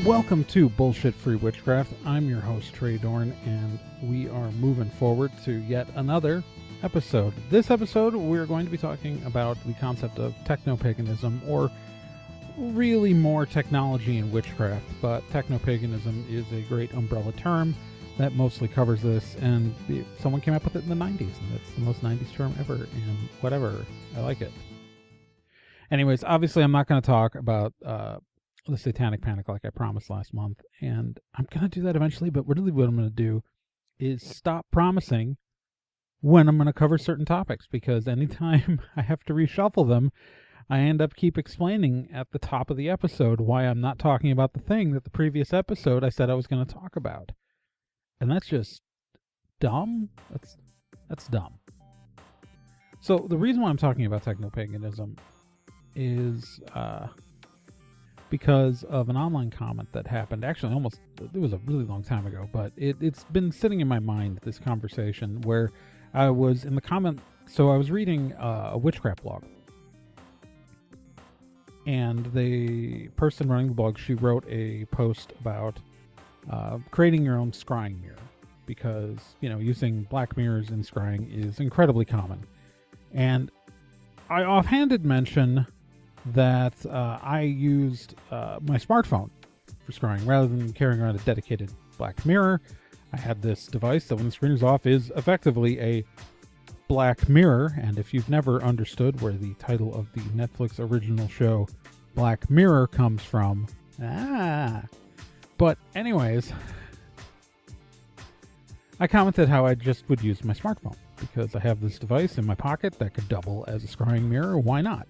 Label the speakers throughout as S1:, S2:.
S1: Welcome to Bullshit Free Witchcraft. I'm your host, Trey Dorn, and we are moving forward to yet another episode. This episode, we're going to be talking about the concept of technopaganism, or really more technology and witchcraft, but technopaganism is a great umbrella term that mostly covers this, and someone came up with it in the 90s, and it's the most 90s term ever, and whatever, I like it. Anyways, obviously I'm not going to talk about the Satanic Panic like I promised last month, and I'm going to do that eventually, but really what I'm going to do is stop promising when I'm going to cover certain topics, because anytime I have to reshuffle them, I end up keep explaining at the top of the episode why I'm not talking about the thing that the previous episode I said I was going to talk about. And that's just dumb. That's dumb. So the reason why I'm talking about technopaganism is because of an online comment that happened. Actually, it was a really long time ago, but it's been sitting in my mind, this conversation, where I was in the comment. So I was reading a witchcraft blog, and the person running the blog, she wrote a post about creating your own scrying mirror, because, you know, using black mirrors in scrying is incredibly common. And I offhanded mention that I used my smartphone for scrying rather than carrying around a dedicated black mirror. I had this device that, when the screen is off, is effectively a black mirror. And if you've never understood where the title of the Netflix original show Black Mirror comes from, but anyways, I commented how I just would use my smartphone because I have this device in my pocket that could double as a scrying mirror. Why not?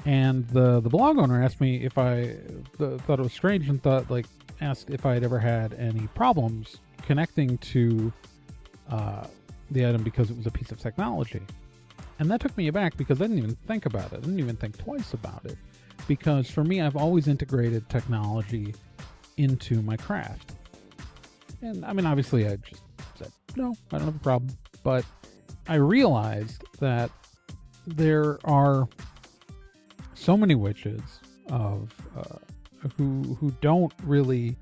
S1: And the blog owner asked me if I thought it was strange, and asked if I had ever had any problems connecting to the item because it was a piece of technology. And that took me aback, because I didn't even think about it. I didn't even think twice about it, because for me, I've always integrated technology into my craft. And I mean, obviously I just said, no, I don't have a problem. But I realized that there are so many witches who don't really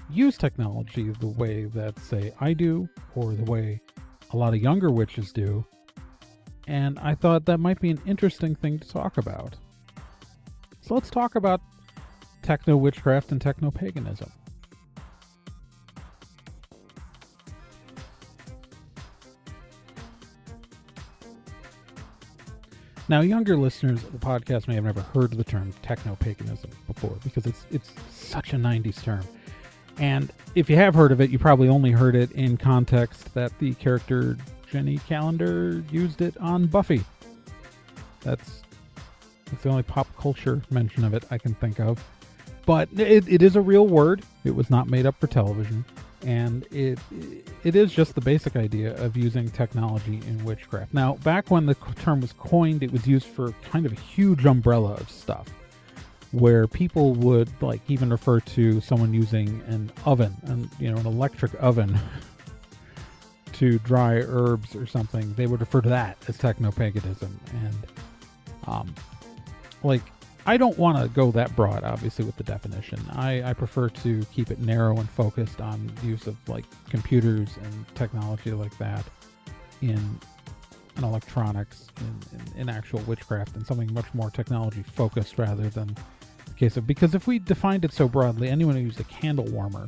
S1: use technology the way that, say, I do, or the way a lot of younger witches do. And I thought that might be an interesting thing to talk about. So let's talk about techno-witchcraft and techno-paganism. Now, younger listeners of the podcast may have never heard of the term techno-paganism before, because it's such a 90s term. And if you have heard of it, you probably only heard it in context that the character Jenny Calendar used it on Buffy. That's the only pop culture mention of it I can think of. But it is a real word. It was not made up for television. And it is just the basic idea of using technology in witchcraft. Now, back when the term was coined, it was used for kind of a huge umbrella of stuff, where people would even refer to someone using an oven, an electric oven, to dry herbs or something. They would refer to that as technopaganism. And I don't want to go that broad, obviously, with the definition. I prefer to keep it narrow and focused on the use of computers and technology like that in electronics, in actual witchcraft, and something much more technology focused rather than the case of, because if we defined it so broadly, anyone who used a candle warmer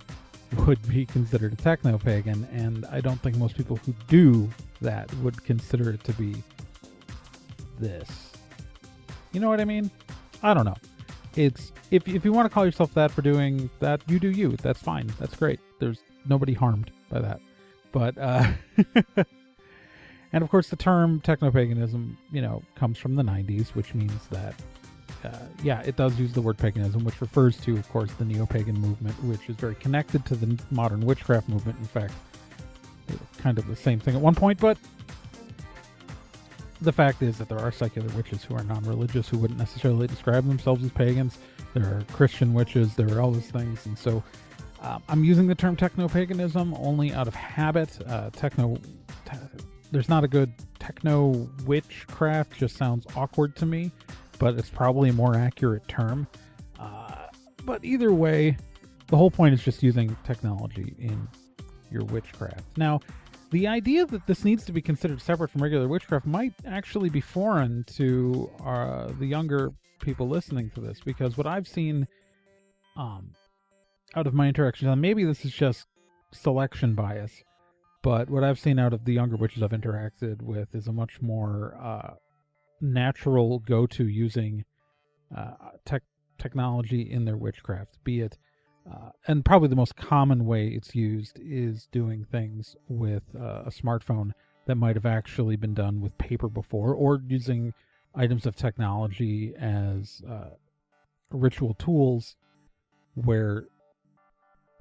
S1: would be considered a technopagan, and I don't think most people who do that would consider it to be this. You know what I mean? I don't know. It's if you want to call yourself that for doing that, you do you. That's fine. That's great. There's nobody harmed by that. But and of course the term technopaganism, comes from the 90s, which means that it does use the word paganism, which refers to, of course, the neo-pagan movement, which is very connected to the modern witchcraft movement. In fact, they're kind of the same thing at one point, but the fact is that there are secular witches who are non-religious, who wouldn't necessarily describe themselves as pagans. There are Christian witches. There are all those things. And so I'm using the term techno-paganism only out of habit. There's not a good techno-witchcraft. Just sounds awkward to me, but it's probably a more accurate term. But either way, the whole point is just using technology in your witchcraft. Now, the idea that this needs to be considered separate from regular witchcraft might actually be foreign to the younger people listening to this, because what I've seen out of my interactions, and maybe this is just selection bias, but what I've seen out of the younger witches I've interacted with is a much more natural go-to using technology in their witchcraft, be it and probably the most common way it's used is doing things with a smartphone that might have actually been done with paper before, or using items of technology as ritual tools where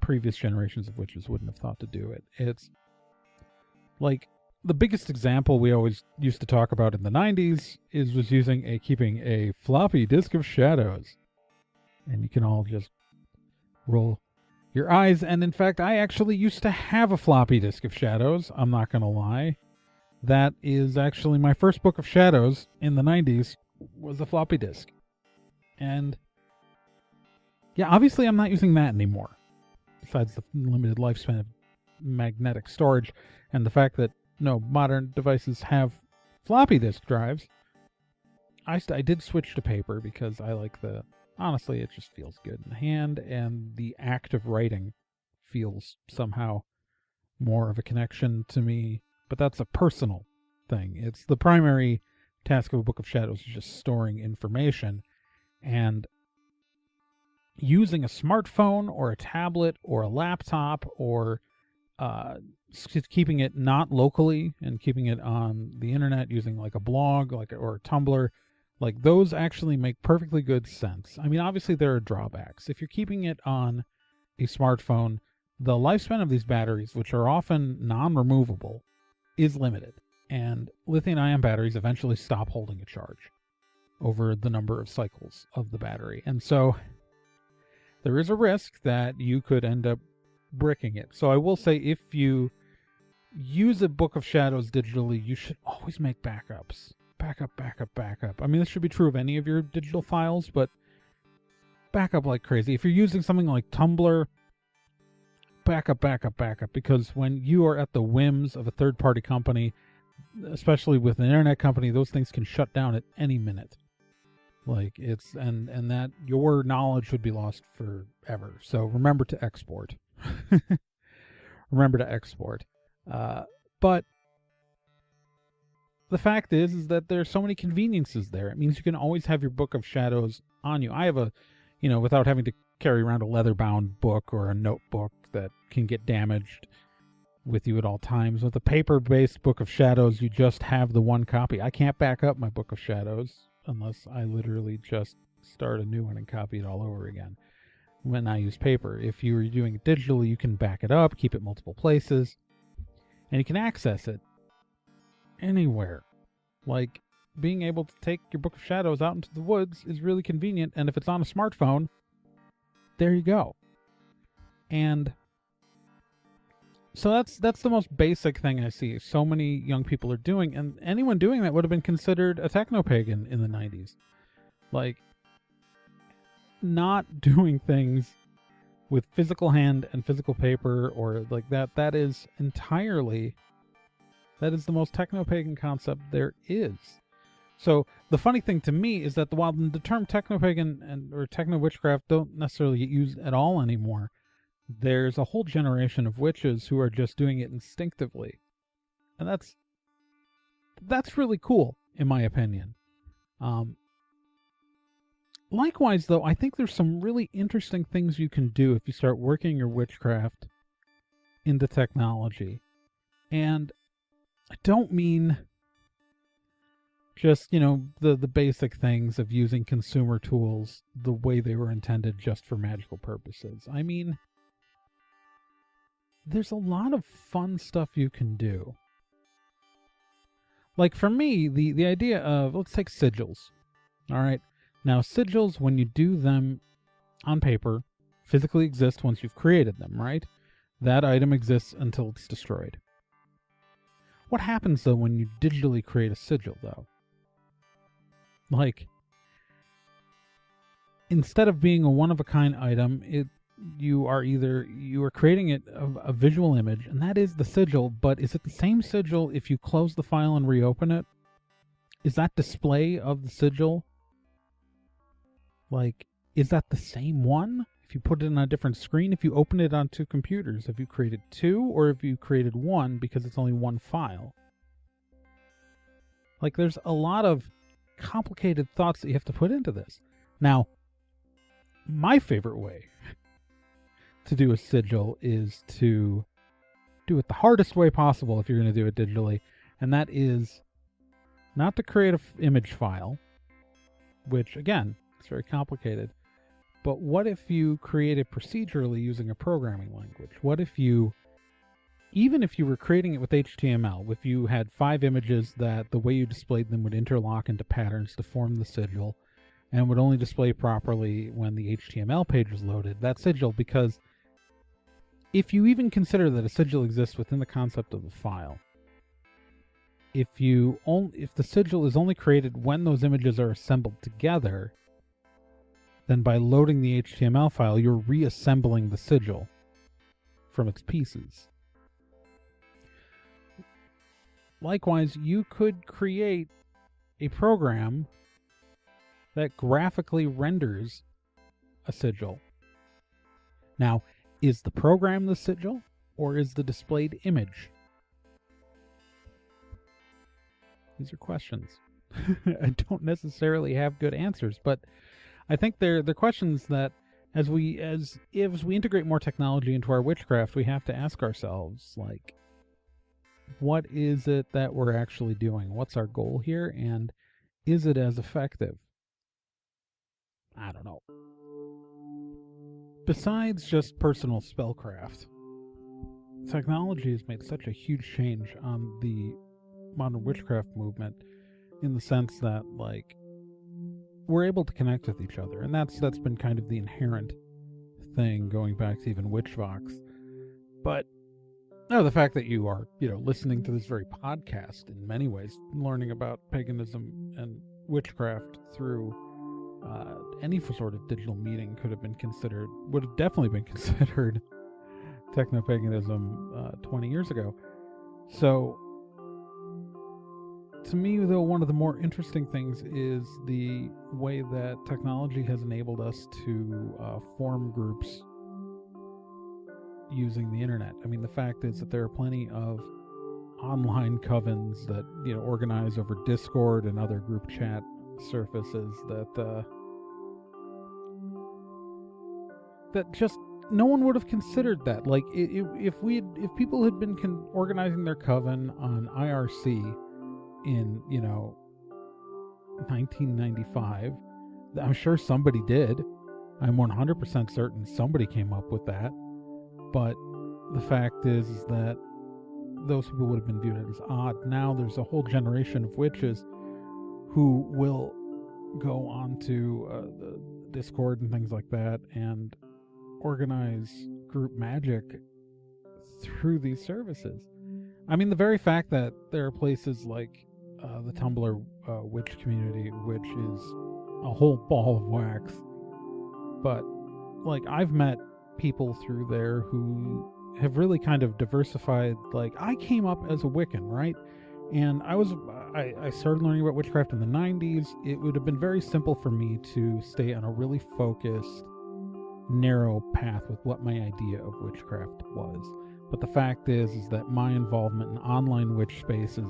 S1: previous generations of witches wouldn't have thought to do it. It's like the biggest example we always used to talk about in the 90s was keeping a floppy disk of shadows. And you can all just roll your eyes. And in fact, I actually used to have a floppy disk of shadows. I'm not going to lie. That is actually my first book of shadows in the 90s was a floppy disk. And yeah, obviously I'm not using that anymore. Besides the limited lifespan of magnetic storage and the fact that no modern devices have floppy disk drives, I did switch to paper because I like honestly, it just feels good in the hand, and the act of writing feels somehow more of a connection to me. But that's a personal thing. It's the primary task of a book of shadows is just storing information, and using a smartphone or a tablet or a laptop or keeping it not locally and keeping it on the internet using like a blog or a Tumblr, like those actually make perfectly good sense. I mean, obviously there are drawbacks. If you're keeping it on a smartphone, the lifespan of these batteries, which are often non-removable, is limited. And lithium-ion batteries eventually stop holding a charge over the number of cycles of the battery. And so there is a risk that you could end up bricking it. So I will say, if you use a Book of Shadows digitally, you should always make backups. Backup. I mean, this should be true of any of your digital files, but backup like crazy. If you're using something like Tumblr, backup, because when you are at the whims of a third-party company, especially with an internet company, those things can shut down at any minute. Like it's and that your knowledge would be lost forever. So remember to export. But the fact is that there's so many conveniences there. It means you can always have your Book of Shadows on you. I have without having to carry around a leather-bound book or a notebook that can get damaged with you at all times. With a paper-based Book of Shadows, you just have the one copy. I can't back up my Book of Shadows unless I literally just start a new one and copy it all over again when I use paper. If you're doing it digitally, you can back it up, keep it multiple places, and you can access it anywhere. Like, being able to take your Book of Shadows out into the woods is really convenient, and if it's on a smartphone, there you go. And so that's the most basic thing I see so many young people are doing, and anyone doing that would have been considered a technopagan in the 90s. Like, not doing things with physical hand and physical paper or like that is the most technopagan concept there is. So the funny thing to me is that while the term technopagan or techno-witchcraft don't necessarily get used at all anymore, there's a whole generation of witches who are just doing it instinctively. And that's really cool, in my opinion. Likewise, though, I think there's some really interesting things you can do if you start working your witchcraft into technology. And I don't mean just, the basic things of using consumer tools the way they were intended just for magical purposes. I mean, there's a lot of fun stuff you can do. Like for me, the idea of, let's take sigils. All right. Now, sigils, when you do them on paper, physically exist once you've created them, right? That item exists until it's destroyed. What happens, though, when you digitally create a sigil, though? Like, instead of being a one-of-a-kind item, you are creating a visual image, and that is the sigil. But is it the same sigil if you close the file and reopen it? Is that display of the sigil, like, is that the same one? If you put it on a different screen, if you open it on two computers, have you created two, or have you created one because it's only one file? Like, there's a lot of complicated thoughts that you have to put into this. Now, my favorite way to do a sigil is to do it the hardest way possible if you're going to do it digitally, and that is not to create an image file, which, again, is very complicated. But what if you create it procedurally using a programming language? What if even if you were creating it with HTML, if you had 5 images that the way you displayed them would interlock into patterns to form the sigil, and would only display properly when the HTML page was loaded, that sigil, because if you even consider that a sigil exists within the concept of the file, if the sigil is only created when those images are assembled together, then by loading the HTML file, you're reassembling the sigil from its pieces. Likewise, you could create a program that graphically renders a sigil. Now, is the program the sigil, or is the displayed image? These are questions. I don't necessarily have good answers, but I think they're questions that as we integrate more technology into our witchcraft, we have to ask ourselves, like, what is it that we're actually doing? What's our goal here? And is it as effective? I don't know. Besides just personal spellcraft, technology has made such a huge change on the modern witchcraft movement, in the sense that, like, we're able to connect with each other, and that's been kind of the inherent thing going back to even Witchvox. But no, the fact that you are, listening to this very podcast, in many ways learning about paganism and witchcraft through any sort of digital meeting would have definitely been considered technopaganism 20 years ago. So, to me, though, one of the more interesting things is the way that technology has enabled us to form groups using the internet. I mean, the fact is that there are plenty of online covens that, organize over Discord and other group chat surfaces that just no one would have considered that. Like, if people had been organizing their coven on IRC in 1995, I'm sure somebody did. I'm 100% certain somebody came up with that. But the fact is that those people would have been viewed as odd. Now there's a whole generation of witches who will go onto the Discord and things like that and organize group magic through these services. I mean, the very fact that there are places like the Tumblr witch community, which is a whole ball of wax, but, like, I've met people through there who have really kind of diversified. Like, I came up as a Wiccan, right? And I started learning about witchcraft in the 90s. It would have been very simple for me to stay on a really focused, narrow path with what my idea of witchcraft was. But the fact is that my involvement in online witch spaces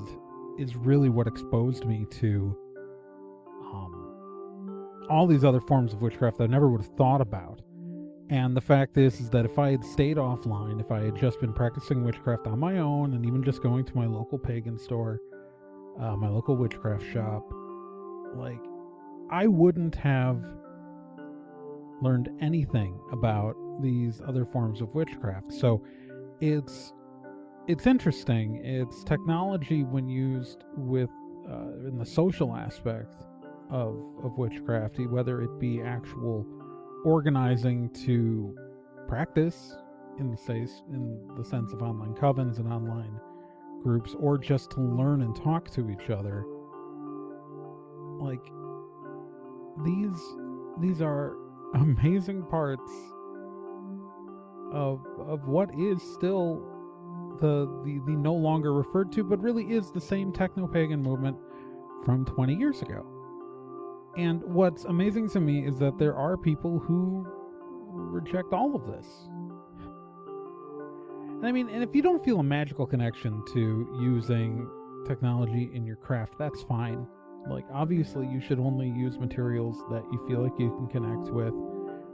S1: is really what exposed me to all these other forms of witchcraft that I never would have thought about. And the fact is that if I had stayed offline, if I had just been practicing witchcraft on my own, and even just going to my local pagan store, my local witchcraft shop, like, I wouldn't have learned anything about these other forms of witchcraft. So it's interesting. It's technology when used with in the social aspect of witchcraft, whether it be actual organizing to practice in the sense of online covens and online groups, or just to learn and talk to each other. Like, these are amazing parts of what is still the no longer referred to, but really is the same techno-pagan movement from 20 years ago. And what's amazing to me is that there are people who reject all of this. And I mean, and if you don't feel a magical connection to using technology in your craft, that's fine. Like, obviously, you should only use materials that you feel like you can connect with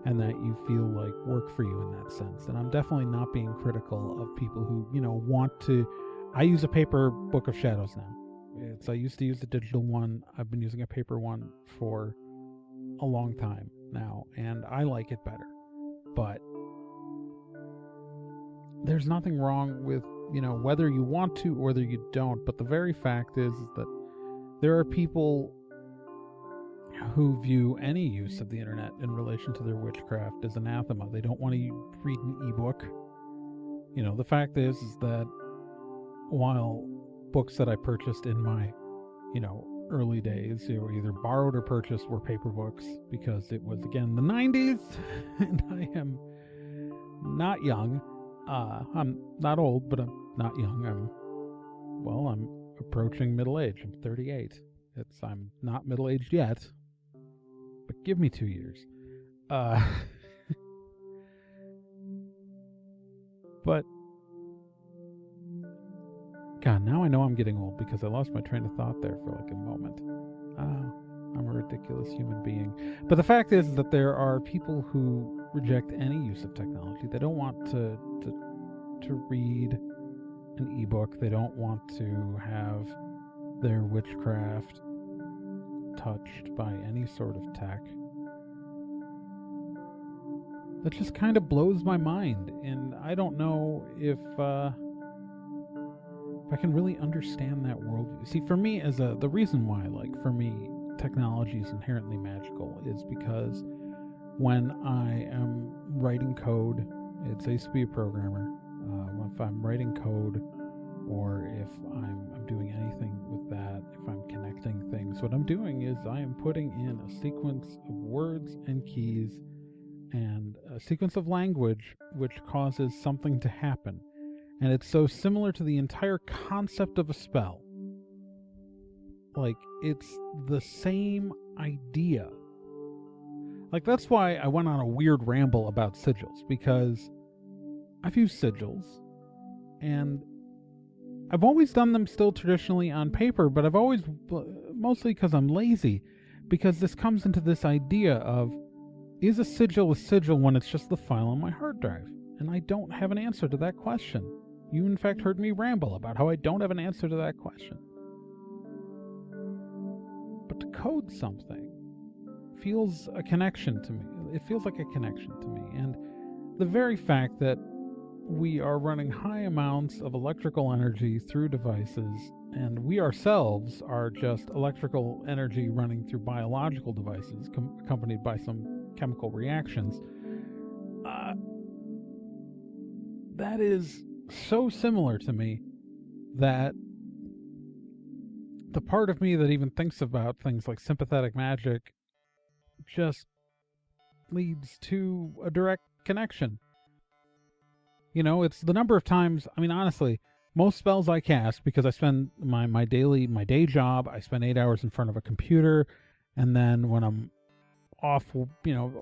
S1: and that you feel like work for you in that sense. And I'm definitely not being critical of people who, want to... I use a paper Book of Shadows now. I used to use the digital one. I've been using a paper one for a long time now, and I like it better. But there's nothing wrong with, whether you want to or whether you don't. But the very fact is that there are people who view any use of the internet in relation to their witchcraft as anathema. They don't want to read an ebook. The fact is that while books that I purchased in my, early days, either borrowed or purchased, were paper books, because it was, again, the 90s, and I am not young. I'm not old, but I'm not young. I'm approaching middle age. I'm 38. I'm not middle-aged yet, but give me 2 years. But God, now I know I'm getting old because I lost my train of thought there for like a moment. I'm a ridiculous human being. But the fact is that there are people who reject any use of technology. They don't want to read an ebook. They don't want to have their witchcraft touched by any sort of tech. That just kind of blows my mind, and I don't know if I can really understand that worldview. See, for me, the reason why, for me, technology is inherently magical is because when I am writing code, I used to be a programmer. If I'm writing code, or if I'm doing anything with that, if I'm connecting things, what I'm doing is I am putting in a sequence of words and keys and a sequence of language which causes something to happen. And it's so similar to the entire concept of a spell. It's the same idea. That's why I went on a weird ramble about sigils, because I've used sigils, and I've always done them still traditionally on paper, but I've always, mostly because I'm lazy, because this comes into this idea of, is a sigil when it's just the file on my hard drive? And I don't have an answer to that question. You, in fact, heard me ramble about how I don't have an answer to that question. But to code something feels a connection to me. It feels like a connection to me. And the very fact that we are running high amounts of electrical energy through devices, and we ourselves are just electrical energy running through biological devices, accompanied by some chemical reactions, that is so similar to me that the part of me that even thinks about things like sympathetic magic just leads to a direct connection. It's the number of times, honestly, most spells I cast, because I spend my day job, I spend 8 hours in front of a computer, and then when I'm off,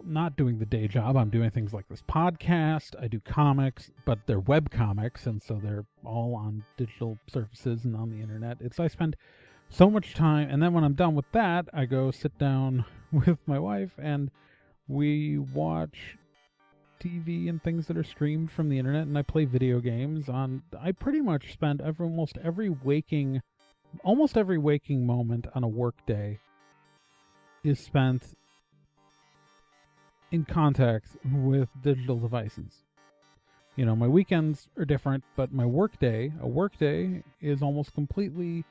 S1: not doing the day job, I'm doing things like this podcast. I do comics, but they're web comics, and so they're all on digital surfaces and on the internet. I spend so much time, and then when I'm done with that, I go sit down with my wife, and we watch TV and things that are streamed from the internet, and I play video games. I pretty much spend almost every waking moment on a work day is spent in contact with digital devices. My weekends are different, but a workday is almost completely,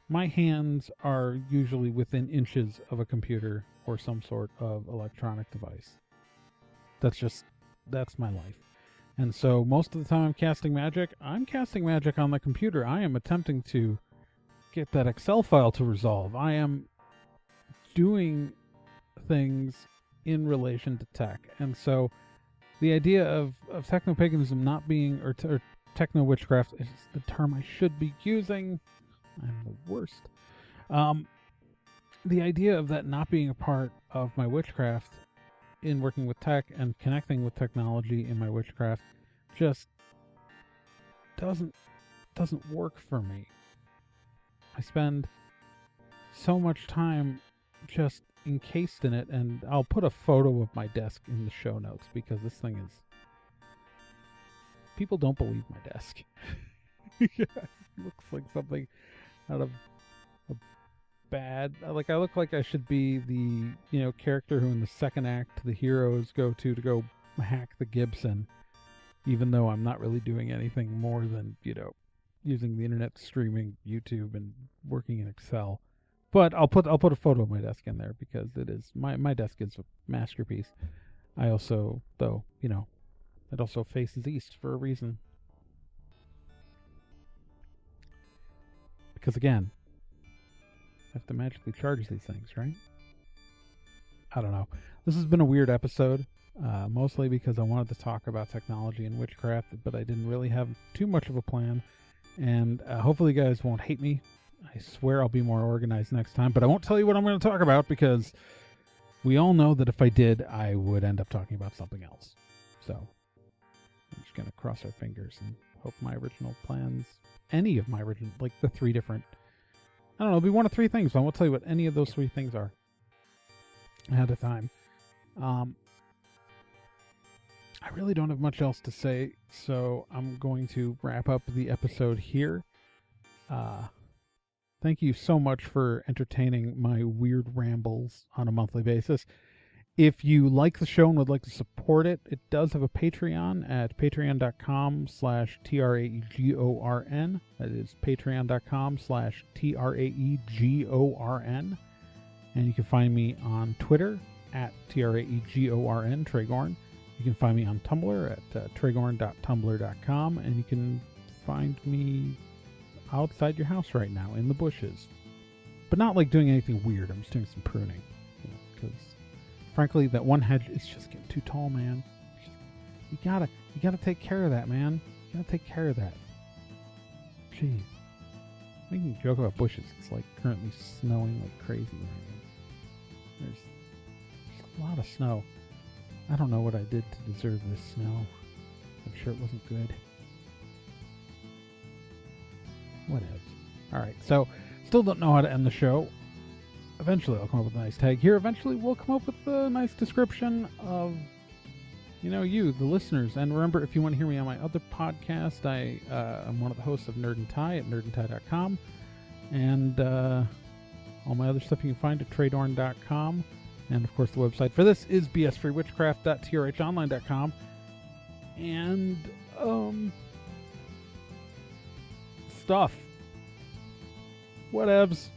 S1: my hands are usually within inches of a computer or some sort of electronic device. That's my life. And so most of the time I'm casting magic on the computer. I am attempting to get that Excel file to resolve. I am doing things in relation to tech. And so the idea of technopaganism not being, or techno-witchcraft is the term I should be using. I'm the worst. The idea of that not being a part of my witchcraft in working with tech and connecting with technology in my witchcraft just doesn't work for me. I spend so much time just encased in it, and I'll put a photo of my desk in the show notes because this thing is... People don't believe my desk. It looks like something out of a bad... Like, I look like I should be the, character who in the second act the heroes go to hack the Gibson, even though I'm not really doing anything more than, using the internet, streaming YouTube, and working in Excel. But I'll put a photo of my desk in there because it is my desk is a masterpiece. I also, though, it also faces east for a reason. Because again, I have to magically charge these things, right? I don't know. This has been a weird episode, mostly because I wanted to talk about technology and witchcraft, but I didn't really have too much of a plan. And hopefully you guys won't hate me. I swear I'll be more organized next time, but I won't tell you what I'm going to talk about because we all know that if I did, I would end up talking about something else. So I'm just going to cross our fingers and hope my original plans, any of my original, like the three different, I don't know, it'll be one of three things. So I won't tell you what any of those three things are ahead of time. I really don't have much else to say, so I'm going to wrap up the episode here. Thank you so much for entertaining my weird rambles on a monthly basis. If you like the show and would like to support it, it does have a Patreon at patreon.com/TRAEGORN. That is patreon.com/TRAEGORN. And you can find me on Twitter at TRAEGORN, Tragorn. You can find me on Tumblr at tragorn.tumblr.com. And you can find me outside your house right now in the bushes, but not like doing anything weird. I'm just doing some pruning, because frankly that one hedge is just getting too tall, man. You gotta take care of that, man. You gotta take care of that. Jeez, making a joke about bushes. It's like currently snowing like crazy right now. There's a lot of snow. I don't know what I did to deserve this snow. I'm sure it wasn't good. Whatever. Alright, so still don't know how to end the show. Eventually I'll come up with a nice tag here. Eventually we'll come up with a nice description of, you, the listeners. And remember, if you want to hear me on my other podcast, I'm one of the hosts of Nerd and Tie at nerdandtie.com. And all my other stuff you can find at tradorn.com. And of course the website for this is bsfreewitchcraft.trhonline.com. And stuff. Whatevs.